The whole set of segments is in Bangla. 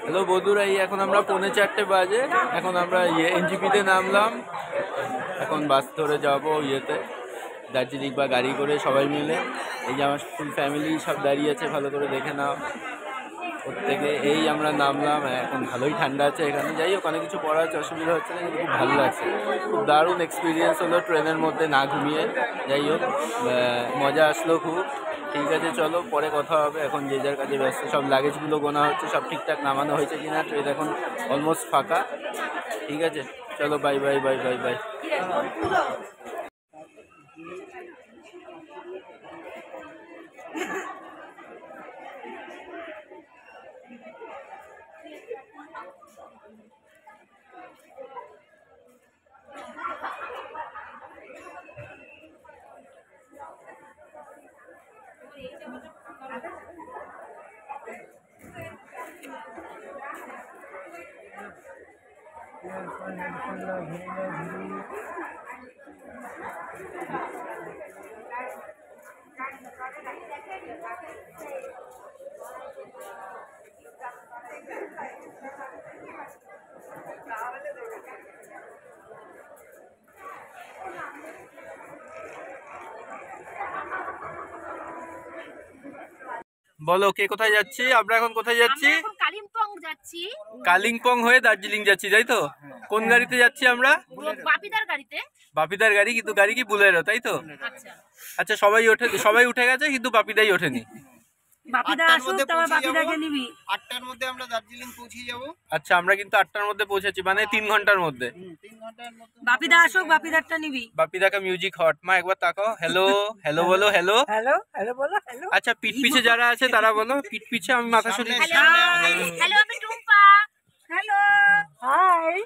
হ্যালো বন্ধুরা, এই এখন আমরা 3:45 বাজে। এখন আমরা এনজিপিতে নামলাম। এখন বাস ধরে যাব দার্জিলিং বা গাড়ি করে সবাই মিলে। এই যে আমার ফুল ফ্যামিলি সব দাঁড়িয়ে আছে, ভালো করে দেখে নাও। প্রত্যেকে এই আমরা নামলাম। এখন ভালোই ঠান্ডা আছে এখানে। যাই হোক, অনেক কিছু পড়া আছে, অসুবিধা হচ্ছে না, কিন্তু খুব ভালো লাগছে। খুব দারুণ এক্সপিরিয়েন্স হলো ট্রেনের মধ্যে না ঘুমিয়ে। যাই হোক, মজা আসলো খুব। ঠিক আছে, চলো পরে কথা হবে। এখন যে যার কাজে ব্যস্ত। সব লাগেজগুলো গোনা হচ্ছে, সব ঠিকঠাক নামানো হয়েছে কিনা। ট্রেন এখন অলমোস্ট ফাঁকা। ঠিক আছে, চলো, bye bye bye bye bye. বলো, কে কোথায় যাচ্ছি? আমরা এখন কোথায় যাচ্ছি? কালিম্পং যাচ্ছি। কালিম্পং হয়ে দার্জিলিং যাচ্ছি, তাই তো? কোন গাড়িতে যাচ্ছি আমরা? বাপিদার গাড়িতে। বাপিদার গাড়ি, কিন্তু গাড়ি কি বুলেরো, তাই তো? আচ্ছা, সবাই উঠে গেছে, কিন্তু বাপিদাই ওঠেনি। আচ্ছা, আমরা কিন্তু 8টার মধ্যে পৌঁছেছি, মানে 3 ঘন্টার মধ্যে। বাপিদা আসুক, বাপিদারটা নিবি। বাপিদাকে মিউজিক হট। মা একবার তাকাও। হ্যালো হ্যালো বলো। হ্যালো হ্যালো হ্যালো বলো হ্যালো। আচ্ছা, পিঠ পিছে যারা আছে তারা বলো। পিঠ পিছে, আমি মাথা সরিয়ে। হ্যালো, আমি টুম্পা। Hello hi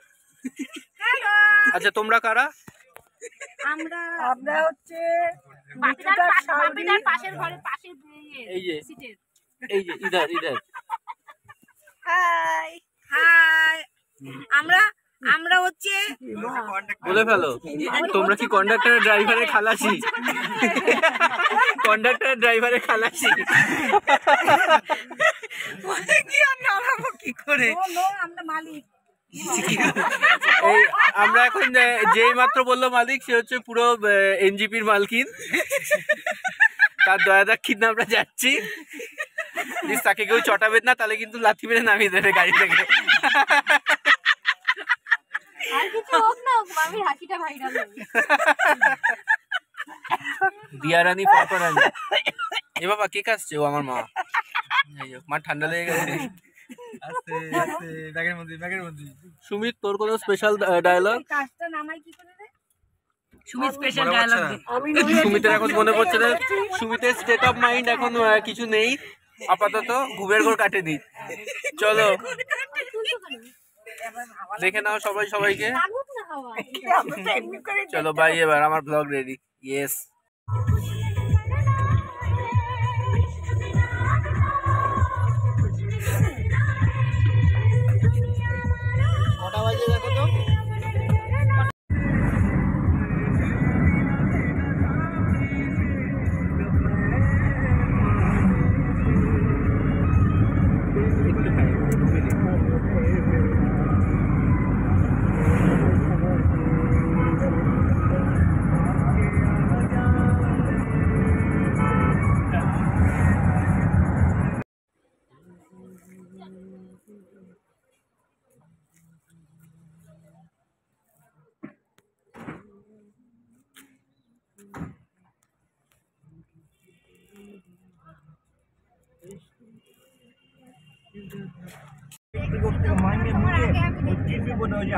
hello. আচ্ছা, তোমরা কারা? আমরা হচ্ছে বাপিদার পাশের ঘরের পাশের এই যে সিটের। এই যে ইধার হাই হাই। আমরা হচ্ছে বলে ফেলো। তোমরা কি কন্ডাক্টর ড্রাইভারের খালাসি? কন্ডাক্টর ড্রাইভারের খালাসি। কি আর নামাবো কি করে? আমরা মালিক। এই আমরা এখন যেই মাত্র বললো মালিক, সে হচ্ছে পুরো এনজিপির মালকিন। তার দয়া দাক্ষিণ্যে আমরা যাচ্ছি। প্লিজ তাকে কেউ চটাবেন না, তাহলে কিন্তু লাথি মেরে নামিয়ে দেবে গাড়ি থেকে। দিয়ারানি পাপারানি। এ বাবা, কে কাশছে? ও আমার মা। মা ঠান্ডা লেগে গেছে। সুমিত, তোর কোনো স্পেশাল ডায়লগ? সুমিতের এখন মনে পড়ছে না। সুমিতের স্টেট অফ মাইন্ড এখন কিছু নেই আপাতত। ঘুমের ঘোর কাটেনি। চলো দেখে নাও সবাইকে। চলো বাই। এবার আমার ব্লগ রেডি। ইয়েস। কটা বাজে দেখো তো?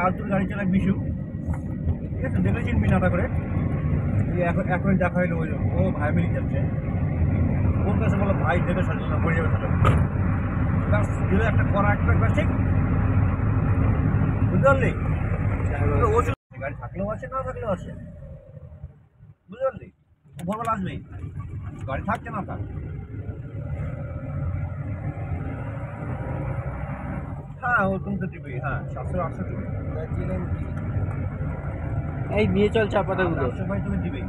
আলতুর গাড়ি চালায় বিশু, ঠিক আছে? দেখেছেন মিনাটা করে এখন দেখা হইলো। ও ভাই মিলি যাচ্ছে, ওর কাছে বলো ভাই দেখে সাজলো না, মরে যাবে সাজলো। দিল একটা করা একটা ঠিক, বুঝতে পারলি? ও গাড়ি থাকলেও আছে, না থাকলেও আছে, বুঝতে পারলি? ভোরবেলা আসবেই, গাড়ি থাকছে না থাক। হ্যাঁ, ও তুমি তো দিবি। হ্যাঁ, 700-800 দিবি। এই নিয়ে চল চাপাতাগুলো। ভাই তুমি দিবি,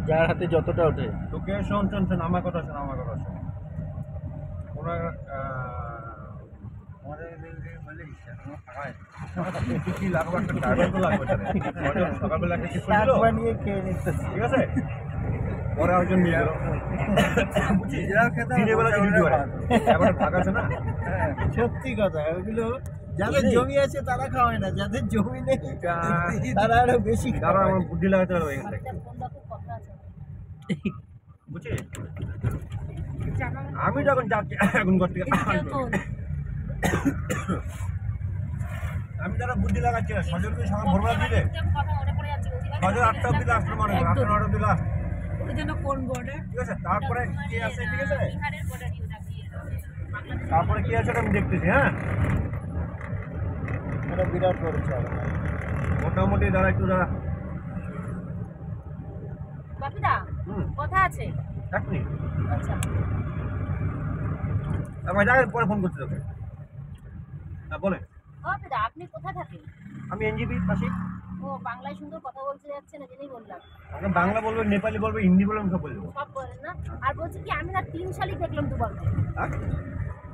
যার হাতে যতটা ওঠে। তোকে শোন, আমার কথা শোন। ওরা আমাদের বলে ইচ্ছা তোমার টাকায় কি লাগবে একটা ড্রাইভার তো লাগবে তাহলে সকালবেলা একটা কিছু ছিল নিয়ে খেয়ে নিতে ঠিক আছে পরে আরেকজন নিয়ে গেল নিজেরাও খেতে দিনের বেলা কিছু করে এবার ভাগ আছে না সত্যি কথা ওগুলো যাদের জমি আছে তারা খাওয়ায় না, যাদের জমি নেই তারা আরো বেশি তারা আমার বুদ্ধি লাগাতে পারবে এখান থেকে বুঝছি আমি যখন যাচ্ছি এখন ঘর থেকে আমি যারা বুদ্ধি লাগাচ্ছি না সজলকে সকাল ভোরবেলা দিলে সজল 8টা অব্দি লাস্ট মানে 8টা 9টা অব্দি লাস্ট ঠিক আছে তারপরে কে আছে ঠিক আছে তারপরে কে আছে আমি দেখতেছি হ্যাঁ এটা বিরাট করেছে মোটামুটি দাঁড়া একটু দাঁড়া বাপিদা কথা আছে এক মিনিট আচ্ছা আমার যাই পরে ফোন করতে তোকে হ্যাঁ বলে বাপিদা আপনি কোথায় থাকেন? আমি এনজিপি পাশে ও বাংলায় সুন্দর কথা বলতে যাচ্ছে না জেনেই বললাম। আমি বাংলা বলবো নেপালি বলবো হিন্দি বলবো সব বলবো সব বলেন না। আর বলছি কি আমি না 3 শালিক দেখলাম দুবার। হ্যাঁ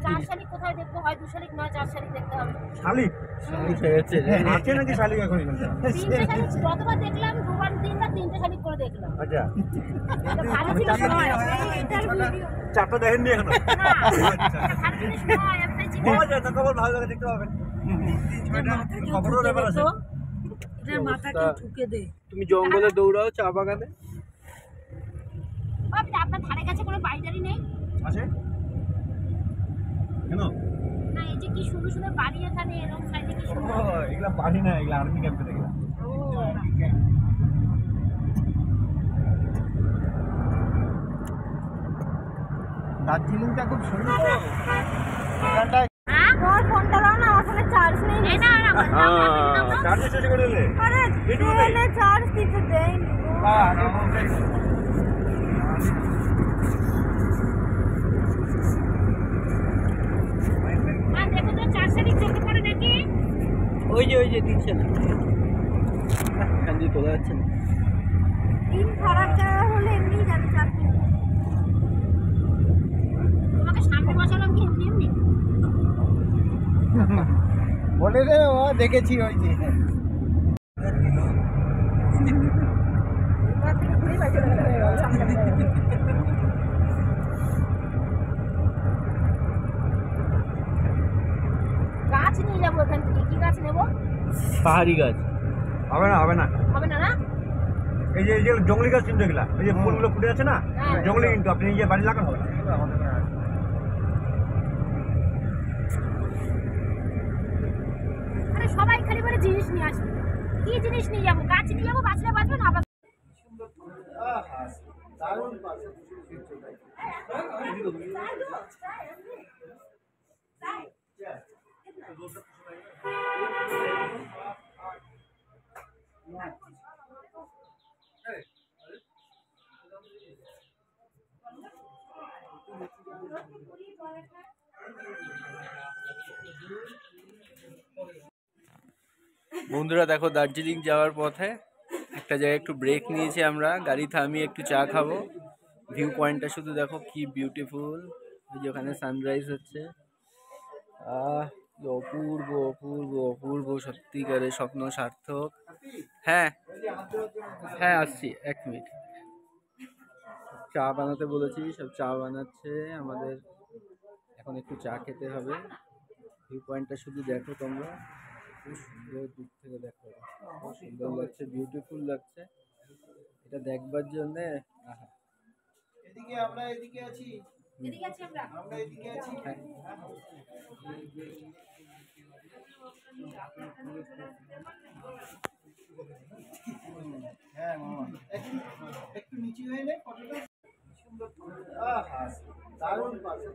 4 শালিক কোথায় দেখবো? হয় 2 শালিক নয় 4 শালিক দেখতে হবে। শালিক আছে নাকি শালিক এখন 3টে শালিক যতবার দেখলাম দুবার 3টা শালিক করে দেখলাম। আচ্ছা এটা ভালো ছিল সময়। এটার ভিডিও চারটা দেখেননি এখনো না ভালো ছিল সময় একটা জিনিস পাওয়া যায় না খবর ভালো লাগে দেখতে পাবেন খবরও ব্যাপার আছে এটার মাথাকে ঠুকে দে। তুমি জঙ্গলে দৌড়াও চা বাগানে বাপিদা আপনার ধারে কাছে কোনো বাড়ি নেই? আছে কেন না এই যে কি সুন্দর সুন্দর বাড়ি এখানে এরকম সাইডে কি ও সুন্দর। এগুলা পারি না এগুলা আর্মি ক্যাম্পে দেখলাম দার্জিলিংটা খুব সুন্দর তো এখানটায় হ্যাঁ তোর ফোনটা দাও না, আমার ফোনে চার্জ নেই। এই না না চার্জ শেষ করে দিলে আরে ফোনে চার্জ দিতে দেই। আগে বলতে মা দেখো তো 4 শালিক চোখে পড়ে নাকি? ওই যে দিচ্ছে না এখান দিয়ে তোলা যাচ্ছে না দিন খারাপ জায়গা হলে এমনিই যাবে 4 দিন। তোমাকে সামনে বসালাম কি এমনি? বলে রে ও দেখেছি ওই যে গাছ নিয়ে যাবো এখান থেকে। কি গাছ নেবো? পাহাড়ি গাছ হবে না হবে না হবে না না? এই যে জঙ্গলি গাছ কিন্তু এগুলা এই যে ফুলগুলো ফুটে আছে না হ্যাঁ। জঙ্গলি কিন্তু আপনি নিজে বাড়ি লাগান হবে না আরে সবাই খালি বলে জিনিস নিয়ে আসবে। কি জিনিস নিয়ে যাবো? গাছ নিয়ে যাবো, বাঁচলে বাঁচবে না আবার। দারুণ পাশে বন্ধুরা দেখো দার্জিলিং যাওয়ার পথে একটা জায়গায় একটু ব্রেক নিয়েছি আমরা, গাড়ি থামিয়ে একটু চা খাবো। ভিউ পয়েন্টটা শুধু দেখো কি বিউটিফুল, এই যে ওখানে সানরাইজ হচ্ছে। অপূর্ব অপূর্ব অপূর্ব, সত্যিকারের স্বপ্ন সার্থক। হ্যাঁ হ্যাঁ আসছি 1 মিনিট। চা বানাতে বলেছি, সব চা বানাচ্ছে আমাদের। এখন একটু চা খেতে হবে। ভিউ পয়েন্টটা শুধু দেখো তোমরা, খুব সুন্দর দূর থেকে দেখো, খুব সুন্দর লাগছে, বিউটিফুল লাগছে। এটা দেখবার জন্যে এদিকে আমরা এদিকে আছি এদিকে আছি আমরা। আমরা এদিকে আছি হ্যাঁ মামা একটু নিচু হয়ে নে ফটোটা সুন্দর আহা দারুণ পাশে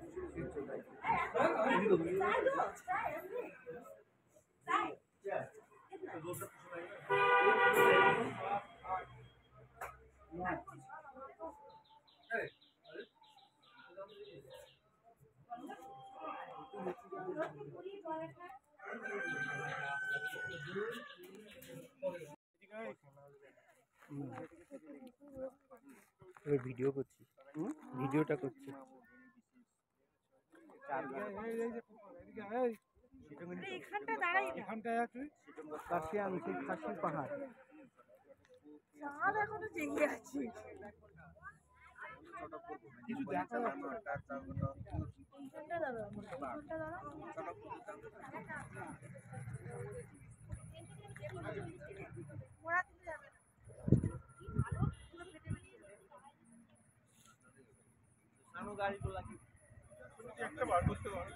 ভিডিও করছি, ভিডিওটা করছি। এখানটা দাঁড়াই না। কাশিয়ান সেই খাসির পাহাড়। চাঁদ এখনো জেগে আছে। এখানটা দাঁড়াও, এখানটা দাঁড়াও। ওরা তুলে যাবে না। গাড়ি তো লাগে। একটা বার করতে পারো।